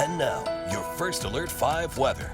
And now, your First Alert 5 weather.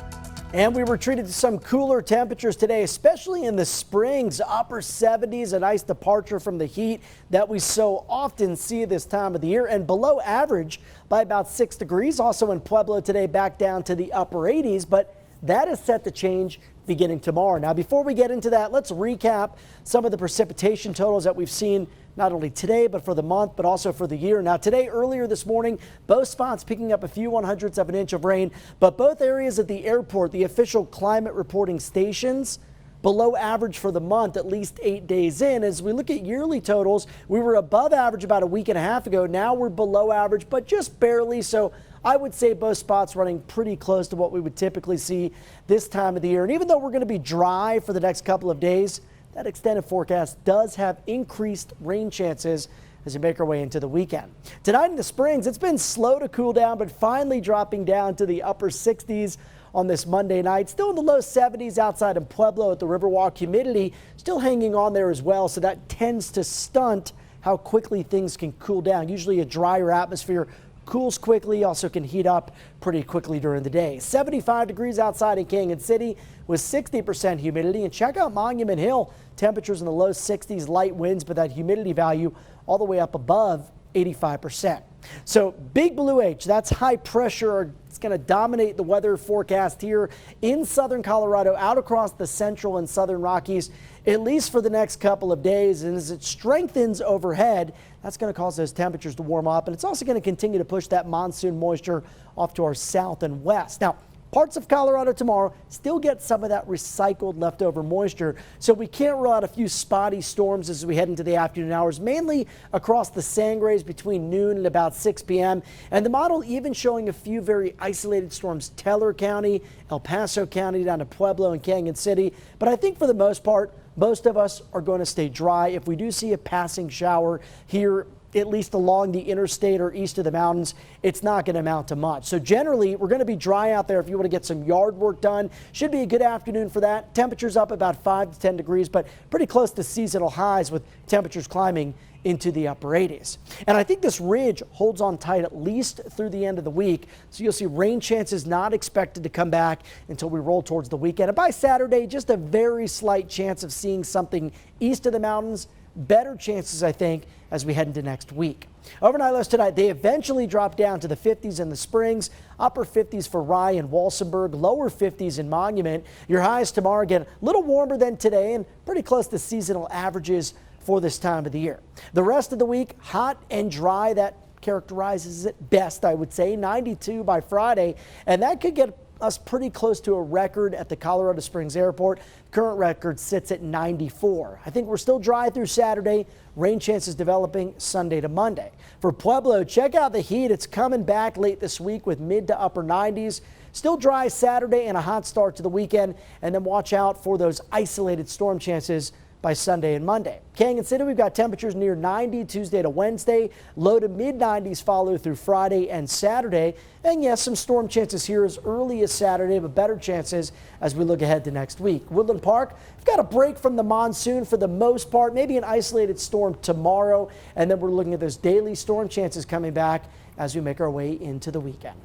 And we were treated to some cooler temperatures today, especially in the Springs, upper 70s, a nice departure from the heat that we so often see this time of the year, and below average by about 6 degrees. Also in Pueblo today, back down to the upper 80s, but that is set to change beginning tomorrow. Now, before we get into that, let's recap some of the precipitation totals that we've seen not only today, but for the month, but also for the year. Now, today, earlier this morning, both spots picking up a few 1/100ths of an inch of rain, but both areas at the airport, the official climate reporting stations, below average for the month, at least 8 days in. As we look at yearly totals, we were above average about a week and a half ago. Now we're below average, but just barely. So I would say both spots running pretty close to what we would typically see this time of the year. And even though we're going to be dry for the next couple of days, that extended forecast does have increased rain chances as we make our way into the weekend. Tonight in the Springs, it's been slow to cool down, but finally dropping down to the upper 60s on this Monday night. Still in the low 70s outside in Pueblo at the Riverwalk. Humidity still hanging on there as well, so that tends to stunt how quickly things can cool down. Usually a drier atmosphere cools quickly, also can heat up pretty quickly during the day. 75 degrees outside in Canyon City with 60% humidity. And check out Monument Hill, temperatures in the low 60s, light winds, but that humidity value all the way up above 85%. So Big Blue H, that's high pressure. It's going to dominate the weather forecast here in southern Colorado, out across the central and southern Rockies, at least for the next couple of days. And as it strengthens overhead, that's going to cause those temperatures to warm up. And it's also going to continue to push that monsoon moisture off to our south and west. Now, parts of Colorado tomorrow still get some of that recycled leftover moisture, so we can't rule out a few spotty storms as we head into the afternoon hours, mainly across the Sangres between noon and about 6 p.m. And the model even showing a few very isolated storms, Teller County, El Paso County, down to Pueblo and Canyon City. But I think for the most part, most of us are going to stay dry. If we do see a passing shower here, at least along the interstate or east of the mountains, it's not going to amount to much. So generally, we're going to be dry out there if you want to get some yard work done. Should be a good afternoon for that. Temperatures up about 5 to 10 degrees, but pretty close to seasonal highs with temperatures climbing into the upper 80s. And I think this ridge holds on tight at least through the end of the week. So you'll see rain chances not expected to come back until we roll towards the weekend. And by Saturday, just a very slight chance of seeing something east of the mountains. Better chances, I think, as we head into next week. Overnight lows tonight, they eventually drop down to the 50s in the Springs, upper 50s for Rye and Walsenburg, lower 50s in Monument. Your highs tomorrow, again, a little warmer than today and pretty close to seasonal averages for this time of the year. The rest of the week, hot and dry. That characterizes it best, I would say. 92 by Friday, and that could get us pretty close to a record at the Colorado Springs Airport. Current record sits at 94. I think we're still dry through Saturday. Rain chances developing Sunday to Monday. For Pueblo, check out the heat. It's coming back late this week with mid to upper 90s. Still dry Saturday and a hot start to the weekend. And then watch out for those isolated storm chances by Sunday and Monday. Canyon City, we've got temperatures near 90 Tuesday to Wednesday, low to mid 90s follow through Friday and Saturday. And yes, some storm chances here as early as Saturday, but better chances as we look ahead to next week. Woodland Park, we've got a break from the monsoon for the most part, maybe an isolated storm tomorrow. And then we're looking at those daily storm chances coming back as we make our way into the weekend.